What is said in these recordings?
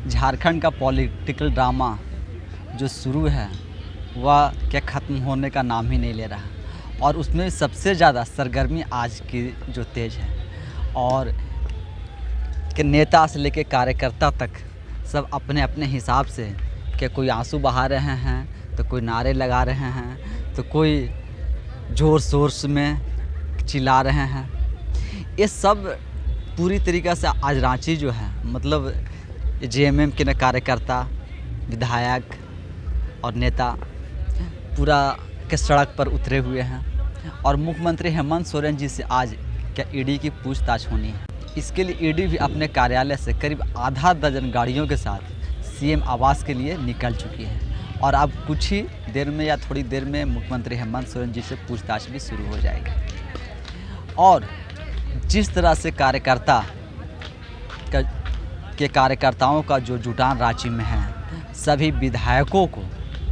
झारखंड का political drama जो शुरू है वह क्या ख़त्म होने का नाम ही नहीं ले रहा और उसमें सबसे ज़्यादा सरगर्मी आज की जो तेज है और कि नेता से लेकर कार्यकर्ता तक सब अपने अपने हिसाब से कि कोई आंसू बहा रहे हैं तो कोई नारे लगा रहे हैं तो कोई ज़ोर शोर में चिल्ला रहे हैं। ये सब पूरी तरीक़े से आज रांची जो है मतलब जेएमएम के कार्यकर्ता विधायक और नेता पूरा के सड़क पर उतरे हुए हैं और मुख्यमंत्री हेमंत सोरेन जी से आज क्या ईडी की पूछताछ होनी है। इसके लिए ईडी भी अपने कार्यालय से करीब आधा दर्जन गाड़ियों के साथ सीएम आवास के लिए निकल चुकी है और अब कुछ ही देर में या थोड़ी देर में मुख्यमंत्री हेमंत सोरेन जी से पूछताछ भी शुरू हो जाएगी। और जिस तरह से कार्यकर्ताओं का जो जुटान रांची में है, सभी विधायकों को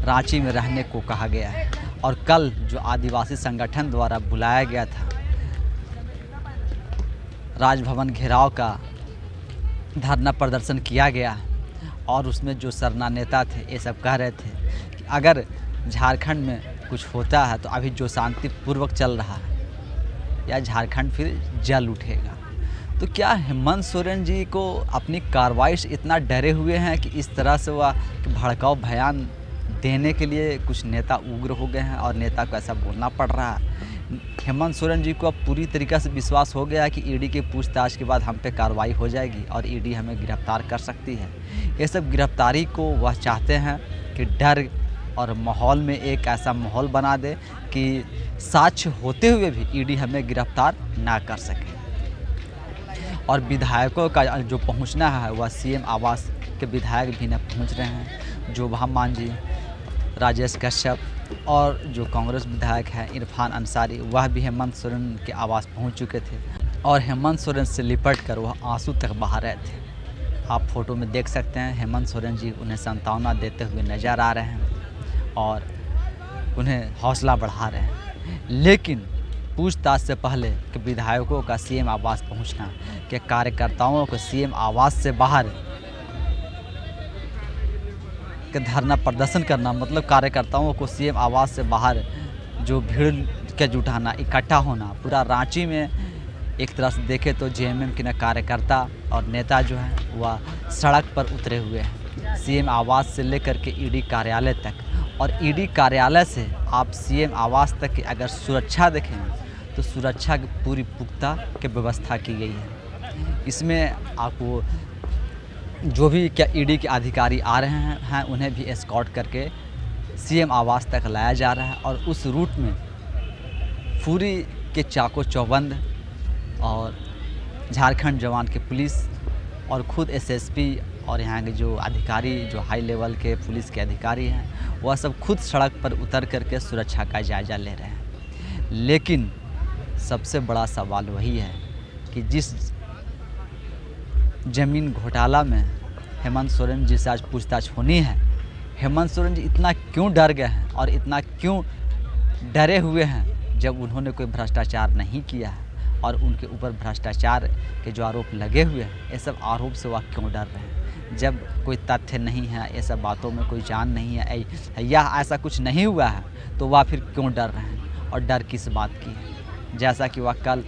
रांची में रहने को कहा गया है और कल जो आदिवासी संगठन द्वारा बुलाया गया था राजभवन घेराव का धरना प्रदर्शन किया गया और उसमें जो सरना नेता थे ये सब कह रहे थे कि अगर झारखंड में कुछ होता है तो अभी जो शांतिपूर्वक चल रहा है या झारखंड फिर जल उठेगा। तो क्या हेमंत सोरेन जी को अपनी कार्रवाई से इतना डरे हुए हैं कि इस तरह से वह भड़काऊ बयान देने के लिए कुछ नेता उग्र हो गए हैं और नेता को ऐसा बोलना पड़ रहा है। हेमंत सोरेन जी को अब पूरी तरीक़े से विश्वास हो गया है कि ईडी की पूछताछ के बाद हम पे कार्रवाई हो जाएगी और ईडी हमें गिरफ्तार कर सकती है। ये सब गिरफ्तारी को वह चाहते हैं कि डर और माहौल में एक ऐसा माहौल बना दे कि साक्ष्य होते हुए भी ईडी हमें गिरफ्तार ना कर सके। और विधायकों का जो पहुंचना है वह सीएम आवास के विधायक भी न पहुंच रहे हैं। जोबा मांझी, राजेश कश्यप और जो कांग्रेस विधायक हैं इरफान अंसारी वह भी हेमंत सोरेन के आवास पहुंच चुके थे और हेमंत सोरेन से लिपट कर वह आंसू तक बहा रहे थे। आप फोटो में देख सकते हैं हेमंत सोरेन जी उन्हें सांत्वना देते हुए नज़र आ रहे हैं और उन्हें हौसला बढ़ा रहे हैं। लेकिन पूछताछ से पहले कि विधायकों का सीएम आवास पहुंचना, कि कार्यकर्ताओं को सीएम आवास से बाहर के धरना प्रदर्शन करना, मतलब कार्यकर्ताओं को सीएम आवास से बाहर जो भीड़ के जुटाना, इकट्ठा होना, पूरा रांची में एक तरह से देखे तो जेएमएम के कार्यकर्ता और नेता जो हैं वह सड़क पर उतरे हुए हैं सीएम आवास से लेकर के ईडी कार्यालय तक। और ईडी कार्यालय से आप सीएम आवास तक की अगर सुरक्षा देखें तो सुरक्षा की पूरी पुख्ता की व्यवस्था की गई है। इसमें आपको जो भी क्या ईडी के अधिकारी आ रहे हैं उन्हें भी एस्कॉर्ट करके सीएम आवास तक लाया जा रहा है और उस रूट में पूरी के चाको चौबंद और झारखंड जवान के पुलिस और खुद एसएसपी और यहाँ के जो अधिकारी जो हाई लेवल के पुलिस के अधिकारी हैं वह सब खुद सड़क पर उतर करके सुरक्षा का जायज़ा ले रहे हैं। लेकिन सबसे बड़ा सवाल वही है कि जिस ज़मीन घोटाला में हेमंत सोरेन जी से आज पूछताछ होनी है, हेमंत सोरेन जी इतना क्यों डर गए हैं और इतना क्यों डरे हुए हैं जब उन्होंने कोई भ्रष्टाचार नहीं किया है और उनके ऊपर भ्रष्टाचार के जो आरोप लगे हुए हैं ये सब आरोप से वह क्यों डर रहे हैं। जब कोई तथ्य नहीं है, ये सब बातों में कोई जान नहीं है या ऐसा कुछ नहीं हुआ है तो वह फिर क्यों डर रहे हैं और डर किस बात की है। जैसा कि वह कल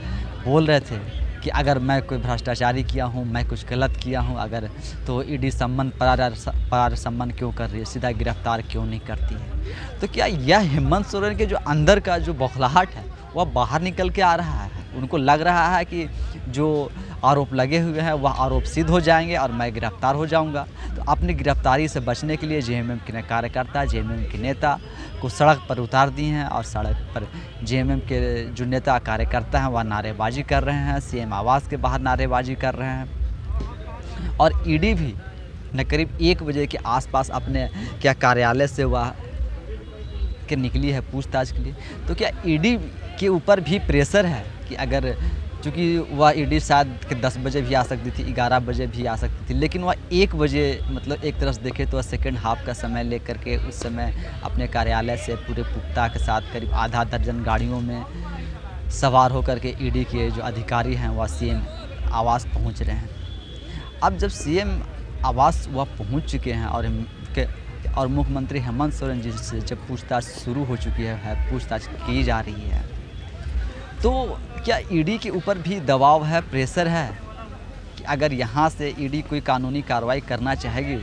बोल रहे थे कि अगर मैं कोई भ्रष्टाचारी किया हूँ, मैं कुछ गलत किया हूँ अगर, तो ईडी सम्मन परार सम्मन क्यों कर रही है, सीधा गिरफ्तार क्यों नहीं करती है। तो क्या यह हेमंत सोरेन के जो अंदर का जो बौखलाहट है वह बाहर निकल के आ रहा है। उनको लग रहा है कि जो आरोप लगे हुए हैं वह आरोप सिद्ध हो जाएंगे और मैं गिरफ्तार हो जाऊंगा। तो अपनी गिरफ्तारी से बचने के लिए जेएमएम के कार्यकर्ता, जेएमएम के नेता को सड़क पर उतार दिए हैं और सड़क पर जेएमएम के जो नेता कार्यकर्ता हैं वह नारेबाजी कर रहे हैं, सीएम आवास के बाहर नारेबाजी कर रहे हैं। और ईडी भी न करीब 1 बजे के आसपास अपने क्या कार्यालय से वह के निकली है पूछताछ के लिए। तो क्या ईडी के ऊपर भी प्रेशर है कि अगर, चूँकि वह ईडी शायद 10 बजे भी आ सकती थी, 11 बजे भी आ सकती थी, लेकिन वह 1 बजे मतलब एक तरह से देखे तो सेकंड हाफ का समय लेकर के उस समय अपने कार्यालय से पूरे पुख्ता के साथ करीब आधा दर्जन गाड़ियों में सवार होकर के ईडी के जो अधिकारी हैं वह सीएम आवास पहुंच रहे हैं। अब जब सीएम आवास वह पहुंच चुके हैं और मुख्यमंत्री हेमंत सोरेन जी से जब पूछताछ शुरू हो चुकी है, पूछताछ की जा रही है, तो क्या ईडी के ऊपर भी दबाव है, प्रेशर है कि अगर यहाँ से ईडी कोई कानूनी कार्रवाई करना चाहेगी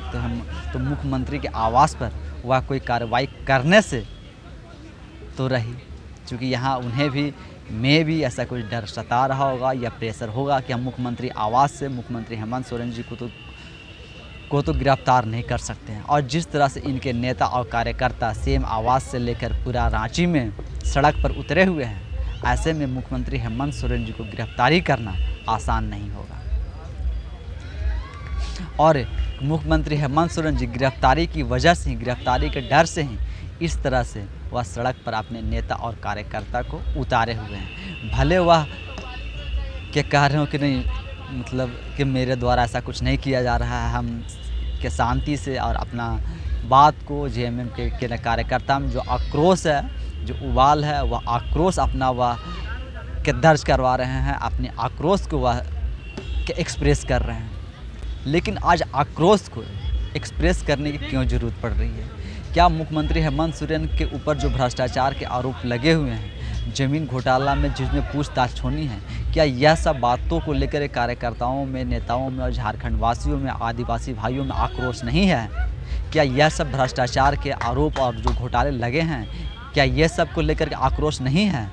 तो मुख्यमंत्री के आवास पर वह कोई कार्रवाई करने से तो रही, क्योंकि यहाँ उन्हें भी ऐसा कुछ डर सता रहा होगा या प्रेशर होगा कि हम मुख्यमंत्री आवास से मुख्यमंत्री हेमंत सोरेन जी को तो गिरफ्तार नहीं कर सकते हैं। और जिस तरह से इनके नेता और कार्यकर्ता सेम आवास से लेकर पूरा रांची में सड़क पर उतरे हुए हैं, ऐसे में मुख्यमंत्री हेमंत सोरेन जी को गिरफ्तारी करना आसान नहीं होगा। और मुख्यमंत्री हेमंत सोरेन जी गिरफ्तारी की वजह से ही, गिरफ्तारी के डर से ही इस तरह से वह सड़क पर अपने नेता और कार्यकर्ता को उतारे हुए हैं। भले वह के कह रहे हो कि नहीं, मतलब कि मेरे द्वारा ऐसा कुछ नहीं किया जा रहा है, हम के शांति से और अपना बात को जेएमएम के कार्यकर्ता में जो आक्रोश है, जो उबाल है, वह आक्रोश अपना वह के दर्ज करवा रहे हैं, अपने आक्रोश को वह के एक्सप्रेस कर रहे हैं। लेकिन आज आक्रोश को एक्सप्रेस करने की क्यों ज़रूरत पड़ रही है? क्या मुख्यमंत्री हेमंत सोरेन के ऊपर जो भ्रष्टाचार के आरोप लगे हुए हैं, ज़मीन घोटाला में जिसमें पूछताछ होनी है, क्या यह सब बातों को लेकर कार्यकर्ताओं में, नेताओं में और झारखंड वासियों में, आदिवासी भाइयों में आक्रोश नहीं है? क्या यह सब भ्रष्टाचार के आरोप और जो घोटाले लगे हैं, क्या यह सब को लेकर आक्रोश नहीं है?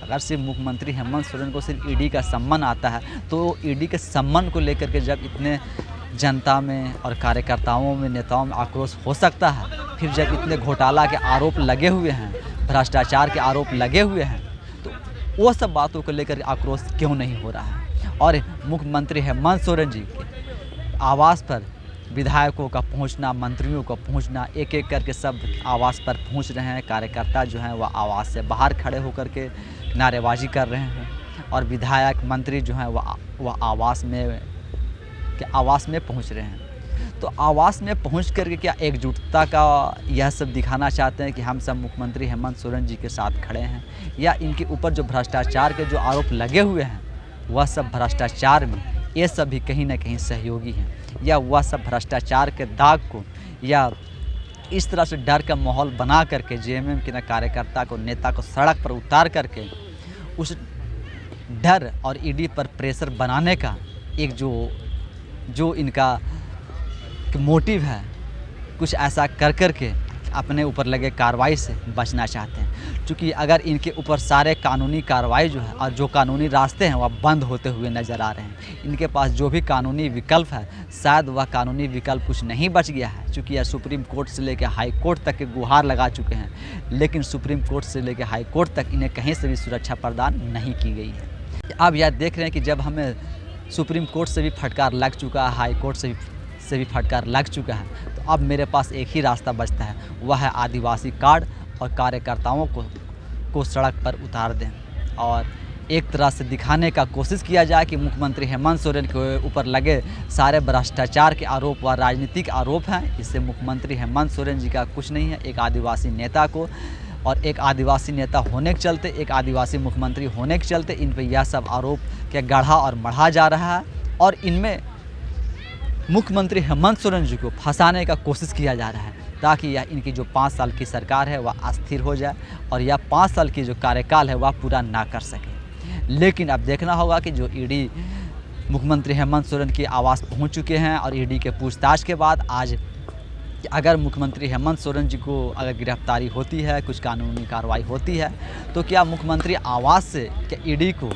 अगर सिर्फ मुख्यमंत्री हेमंत सोरेन को सिर्फ ईडी का सम्मान आता है, तो ईडी के सम्मान को लेकर के जब इतने जनता में और कार्यकर्ताओं में, नेताओं में आक्रोश हो सकता है, फिर जब इतने घोटाला के आरोप लगे हुए हैं, भ्रष्टाचार के आरोप लगे हुए हैं, तो वो सब बातों को लेकर आक्रोश क्यों नहीं हो रहा है? और मुख्यमंत्री हेमंत सोरेन जी के आवास पर विधायकों का पहुंचना, मंत्रियों का पहुंचना, एक एक करके सब आवास पर पहुंच रहे हैं। कार्यकर्ता जो हैं वह आवास से बाहर खड़े होकर के नारेबाजी कर रहे हैं और विधायक, मंत्री जो हैं वह आवास में पहुंच रहे हैं। तो आवास में पहुंच करके क्या एकजुटता का यह सब दिखाना चाहते हैं कि हम सब मुख्यमंत्री हेमंत सोरेन जी के साथ खड़े हैं, या इनके ऊपर जो भ्रष्टाचार के जो आरोप लगे हुए हैं वह सब भ्रष्टाचार में ये सब भी कहीं ना कहीं सहयोगी हैं, या वह सब भ्रष्टाचार के दाग को या इस तरह से डर का माहौल बना करके जेएमएम के कार्यकर्ता को, नेता को सड़क पर उतार करके उस डर और ईडी पर प्रेशर बनाने का एक जो इनका मोटिव है, कुछ ऐसा कर करके अपने ऊपर लगे कार्रवाई से बचना चाहते हैं। क्योंकि अगर इनके ऊपर सारे कानूनी कार्रवाई जो है और जो कानूनी रास्ते हैं वह बंद होते हुए नज़र आ रहे हैं, इनके पास जो भी कानूनी विकल्प है शायद वह कानूनी विकल्प कुछ नहीं बच गया है। क्योंकि यह सुप्रीम कोर्ट से लेकर हाई कोर्ट तक के गुहार लगा चुके हैं, लेकिन सुप्रीम कोर्ट से लेकर हाई कोर्ट तक इन्हें कहीं से भी सुरक्षा प्रदान नहीं की गई है। अब यह देख रहे हैं कि जब हमें सुप्रीम कोर्ट से भी फटकार लग चुका है, हाई कोर्ट से भी फटकार लग चुका है, तो अब मेरे पास एक ही रास्ता बचता है, वह है आदिवासी कार्ड और कार्यकर्ताओं को सड़क पर उतार दें और एक तरह से दिखाने का कोशिश किया जाए कि मुख्यमंत्री हेमंत सोरेन के ऊपर लगे सारे भ्रष्टाचार के आरोप व राजनीतिक आरोप हैं। इससे मुख्यमंत्री हेमंत सोरेन जी का कुछ नहीं है। एक आदिवासी नेता को और एक आदिवासी नेता होने के चलते, एक आदिवासी मुख्यमंत्री होने के चलते इन पर यह सब आरोप के गढ़ा और मढ़ा जा रहा है और इनमें मुख्यमंत्री हेमंत सोरेन जी को फंसाने का कोशिश किया जा रहा है, ताकि यह इनकी जो 5 साल की सरकार है वह अस्थिर हो जाए और यह 5 साल की जो कार्यकाल है वह पूरा ना कर सके। लेकिन अब देखना होगा कि जो ईडी मुख्यमंत्री हेमंत सोरेन की आवास पहुंच चुके हैं और ईडी के पूछताछ के बाद आज अगर मुख्यमंत्री हेमंत सोरेन जी को अगर गिरफ्तारी होती है, कुछ कानूनी कार्रवाई होती है, तो क्या मुख्यमंत्री आवास से क्या ईडी को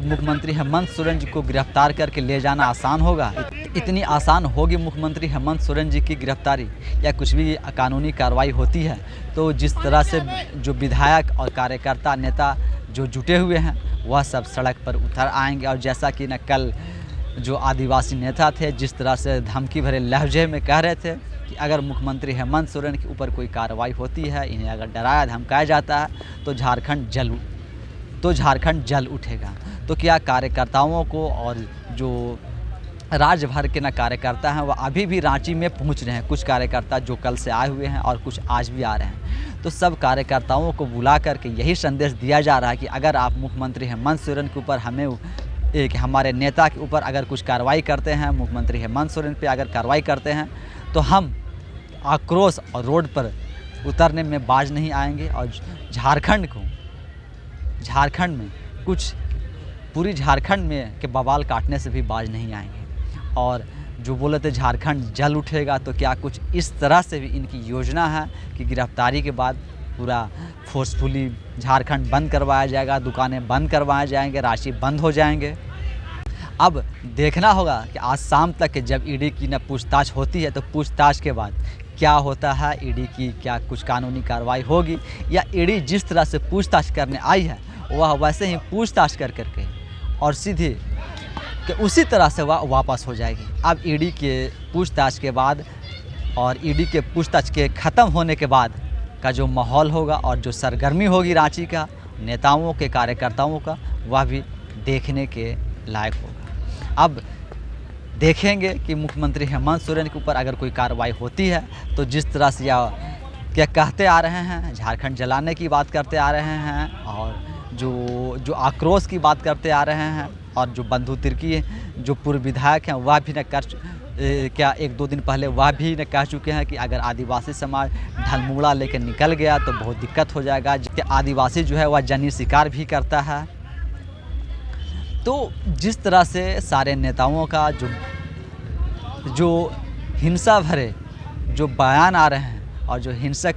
मुख्यमंत्री हेमंत सोरेन जी को गिरफ्तार करके ले जाना आसान होगा? इतनी आसान होगी मुख्यमंत्री हेमंत सोरेन जी की गिरफ्तारी या कुछ भी कानूनी कार्रवाई होती है तो जिस तरह से जो विधायक और कार्यकर्ता, नेता जो जुटे हुए हैं वह सब सड़क पर उतर आएंगे। और जैसा कि न कल जो आदिवासी नेता थे जिस तरह से धमकी भरे लहजे में कह रहे थे कि अगर मुख्यमंत्री हेमंत सोरेन के ऊपर कोई कार्रवाई होती है, इन्हें अगर डराया धमकाया जाता है तो झारखंड जल उठेगा। तो क्या कार्यकर्ताओं को और जो राज्य भर के कार्यकर्ता हैं वह अभी भी रांची में पहुंच रहे हैं। कुछ कार्यकर्ता जो कल से आए हुए हैं और कुछ आज भी आ रहे हैं। तो सब कार्यकर्ताओं को बुला करके यही संदेश दिया जा रहा है कि अगर आप मुख्यमंत्री हेमंत सोरेन के ऊपर हमें एक हमारे नेता के ऊपर अगर कुछ कार्रवाई करते हैं, मुख्यमंत्री हेमंत सोरेन पे अगर कार्रवाई करते हैं, तो हम आक्रोश और रोड पर उतरने में बाज नहीं आएंगे। और झारखंड में कुछ पूरी झारखंड में के बवाल काटने से भी बाज नहीं आएंगे। और जो बोले थे झारखंड जल उठेगा, तो क्या कुछ इस तरह से भी इनकी योजना है कि गिरफ्तारी के बाद पूरा फोर्सफुली झारखंड बंद करवाया जाएगा, दुकानें बंद करवाए जाएंगे, राशि बंद हो जाएंगे। अब देखना होगा कि आज शाम तक जब ईडी की न पूछताछ होती है, तो पूछताछ के बाद क्या होता है, ईडी की क्या कुछ कानूनी कार्रवाई होगी, या ईडी जिस तरह से पूछताछ करने आई है वह वैसे ही पूछताछ कर करके और सीधे कि उसी तरह से वह वापस हो जाएगी। अब ईडी के पूछताछ के बाद और ईडी के पूछताछ के ख़त्म होने के बाद का जो माहौल होगा और जो सरगर्मी होगी रांची का नेताओं के कार्यकर्ताओं का, वह भी देखने के लायक होगा। अब देखेंगे कि मुख्यमंत्री हेमंत सोरेन के ऊपर अगर कोई कार्रवाई होती है, तो जिस तरह से क्या कहते आ रहे हैं, झारखंड जलाने की बात करते आ रहे हैं, और जो आक्रोश की बात करते आ रहे हैं, और जो बंधु तिर्की जो पूर्व विधायक हैं वह भी न क्या 1-2 दिन पहले वह भी न कह चुके हैं कि अगर आदिवासी समाज ढलमुड़ा लेकर निकल गया तो बहुत दिक्कत हो जाएगा। आदिवासी जो है वह जनी शिकार भी करता है। तो जिस तरह से सारे नेताओं का जो हिंसा भरे जो बयान आ रहे हैं और जो हिंसक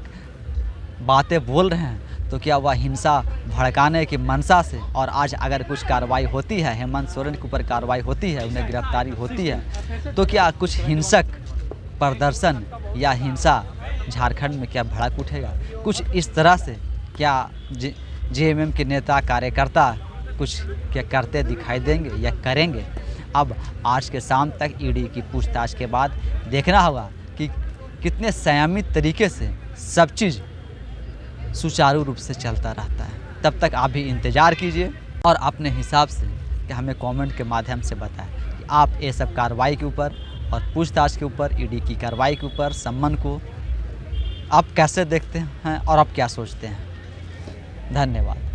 बातें बोल रहे हैं, तो क्या वह हिंसा भड़काने की मंशा से, और आज अगर कुछ कार्रवाई होती है, हेमंत सोरेन के ऊपर कार्रवाई होती है, उन्हें गिरफ्तारी होती है, तो क्या कुछ हिंसक प्रदर्शन या हिंसा झारखंड में क्या भड़क उठेगा? कुछ इस तरह से क्या जेएमएम के नेता कार्यकर्ता कुछ क्या करते दिखाई देंगे या करेंगे? अब आज के शाम तक ईडी की पूछताछ के बाद देखना होगा कि कितने संयमित तरीके से सब चीज़ सुचारू रूप से चलता रहता है। तब तक आप भी इंतज़ार कीजिए और अपने हिसाब से कि हमें कमेंट के माध्यम से बताएं कि आप ये सब कार्रवाई के ऊपर और पूछताछ के ऊपर, ईडी की कार्रवाई के ऊपर, सम्मन को आप कैसे देखते हैं और आप क्या सोचते हैं। धन्यवाद।